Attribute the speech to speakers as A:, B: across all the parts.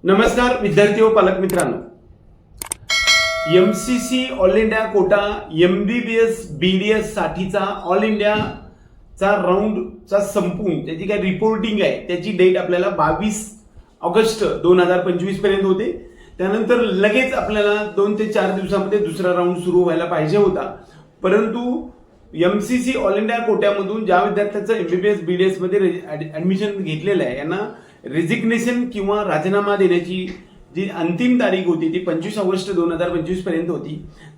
A: नमस्कार विद्यार्थी व पालक मित्रांनो, MCC all India quota MBBS BDS साठीचा ऑल इंडियाचा राऊंडचा संपून त्याची काय रिपोर्टिंग आहे त्याची डेट आपल्याला 22 ऑगस्ट 2025 पर्यंत होते। त्यानंतर लगेच आपल्याला 2 ते 4 दिवसांमध्ये दुसरा राऊंड सुरू व्हायला पाहिजे होता, परंतु MCC ऑल इंडिया कोट्यामधून ज्या विद्यार्थ्यांचं MBBS BDS मध्ये ऍडमिशन घेतलेलं आहे यांना रेजिग्नेशन किंवा राजीनामा देण्याची जी अंतिम तारीख होती ती 25 ऑगस्ट 2025 पर्यंत होती।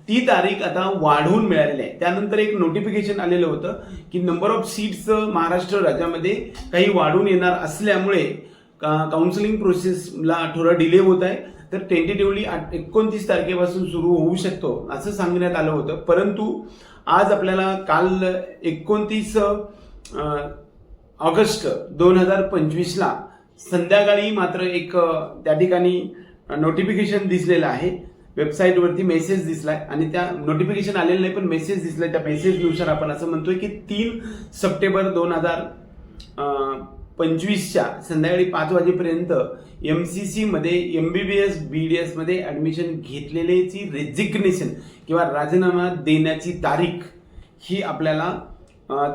A: ती तारीख आता वाढवून मिळालेली आहे। त्यानंतर एक नोटिफिकेशन आलेलं होतं की नंबर ऑफ सीट्स महाराष्ट्र राज्यामध्ये काही वाढून येणार असल्यामुळे काउन्सिलिंग प्रोसेसला थोडा डिले होत आहे, तर टेंटेटिव्हली 29 तारखेपासून सुरू होऊ शकतो असं सांगण्यात आलं होतं। परंतु आज आपल्याला काल 29 ऑगस्ट 2025 ला संध्याकाळी मात्र एक त्या ठिकाणी नोटिफिकेशन दिसलेलं आहे, वेबसाईटवरती मेसेज दिसलाय आणि त्या नोटिफिकेशन आलेलं नाही पण मेसेज दिसलाय। त्या मेसेजनुसार आपण असं म्हणतोय की 3 सप्टेंबर 2025च्या संध्याकाळी 5 वाजेपर्यंत MCC मध्ये MBBS BDS मध्ये ऍडमिशन घेतलेल्याची रेजिग्नेशन किंवा राजीनामा देण्याची तारीख ही आपल्याला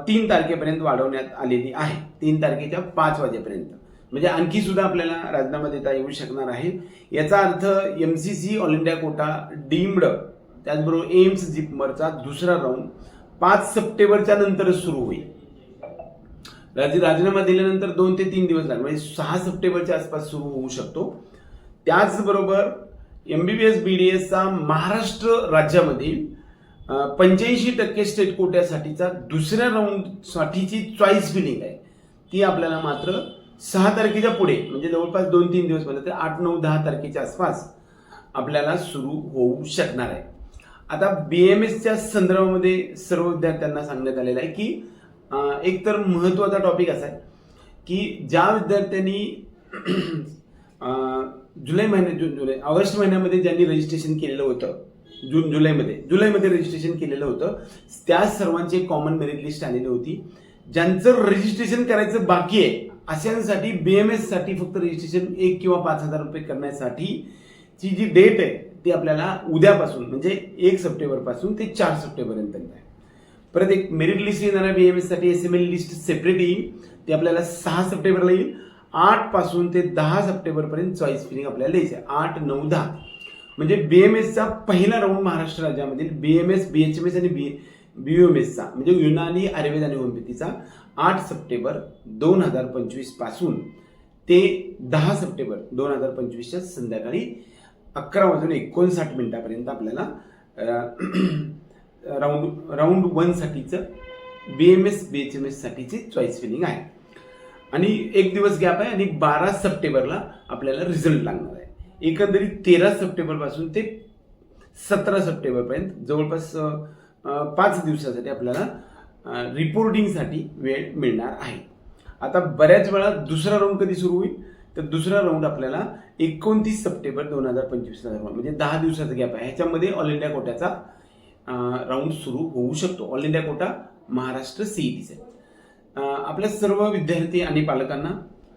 A: 3 तारखेपर्यंत वाढवण्यात आलेली आहे। 3 तारखेच्या 5 वाजेपर्यंत म्हणजे आणखी सुद्धा आपल्याला राजीनामा देता येऊ शकणार आहे। याचा अर्थ MCC all India quota deemed त्याचबरोबर एम्स जिपमरचा दुसरा राऊंड 5 सप्टेंबरच्या नंतर सुरू होईल। राजीनामा दिल्यानंतर 2 ते 3 दिवस लागतील, म्हणजे 6 सप्टेंबरच्या आसपास सुरू होऊ शकतो। त्याचबरोबर MBBS BDS चा महाराष्ट्र राज्यामधील 85% स्टेट कोट्यासाठीचा दुसऱ्या राऊंड साठीची चॉईस फिलिंग आहे ती आपल्याला मात्र 6 तारखेच्या पुढे म्हणजे जवळपास 2-3 दिवस म्हणजे 8, 9, 10 तारखेच्या आसपास आपल्याला सुरू होऊ शकणार आहे। आता BMSच्या संदर्भामध्ये सर्व विद्यार्थ्यांना सांगण्यात आलेलं आहे की एक तर महत्त्वाचा टॉपिक असा आहे की ज्या विद्यार्थ्यांनी ऑगस्ट महिन्यामध्ये ज्यांनी रजिस्ट्रेशन केलेलं होतं, जुलैमध्ये रजिस्ट्रेशन केलेलं होतं, त्या सर्वांची कॉमन मेरिट लिस्ट आलेली होती। ज्यांचं रजिस्ट्रेशन करायचं बाकी आहे अशांसाठी BMS साठी फक्त रजिस्ट्रेशन 1 किंवा 5,000 रुपये करण्यासाठी ची जी डेट आहे ती आपल्याला उद्यापासून म्हणजे 1 सप्टेंबर पासून ते 4 सप्टेंबर पर्यंत आहे। परत एक मेरिट लिस्ट येणार आहे BMS साठी, SML लिस्ट सेपरेट येईल, ती आपल्याला 6 सप्टेंबरला येईल। 8 पासून ते 10 सप्टेंबर पर्यंत चॉईस फिलिंग आपल्याला द्यायची आहे। 8, 9, 10 म्हणजे BMS चा पहिला राऊंड महाराष्ट्र राज्यामधील BMS, BHMS आणि BUMS चा म्हणजे युनानी, आयुर्वेद आणि होमिओपॅथीचा 8 सप्टेंबर 2025 पासून ते 10 सप्टेंबर 2025 च्या संध्याकाळी 11:59 पर्यंत आपल्याला राऊंड 1 साठीचं BMS BHMS साठीची चॉईस फिलिंग आहे आणि 1 दिवस गॅप आहे आणि 12 सप्टेंबरला आपल्याला रिझल्ट लागणार आहे। एकंदरीत 13 सप्टेंबर पासून ते 17 सप्टेंबर पर्यंत जवळपास 5 दिवसासाठी आपल्याला रिपोर्टिंगसाठी वेळ मिळणार आहे। आता बऱ्याच वेळा दुसरा राऊंड कधी सुरू होईल तर दुसरा राऊंड आपल्याला 29 सप्टेंबर 2025 ला म्हणजे 10 दिवसाचा गॅप आहे। ह्याच्यामध्ये ऑल इंडिया कोट्याचा राऊंड सुरू होऊ शकतो। All India quota Maharashtra CET आपल्या सर्व विद्यार्थी आणि पालकांना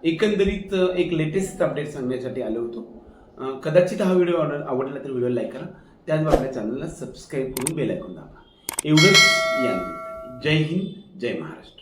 A: एकंदरीत एक लेटेस्ट अपडेट सांगण्यासाठी आलो होतो। कदाचित हा व्हिडिओ आवडला तर व्हिडिओ लाईक करा, त्याचबरोबर आपल्या चॅनलला सबस्क्राईब करून बेल आयकॉन दाबा। एवढंच या निमित्ताने जय हिंद, जय महाराष्ट्र।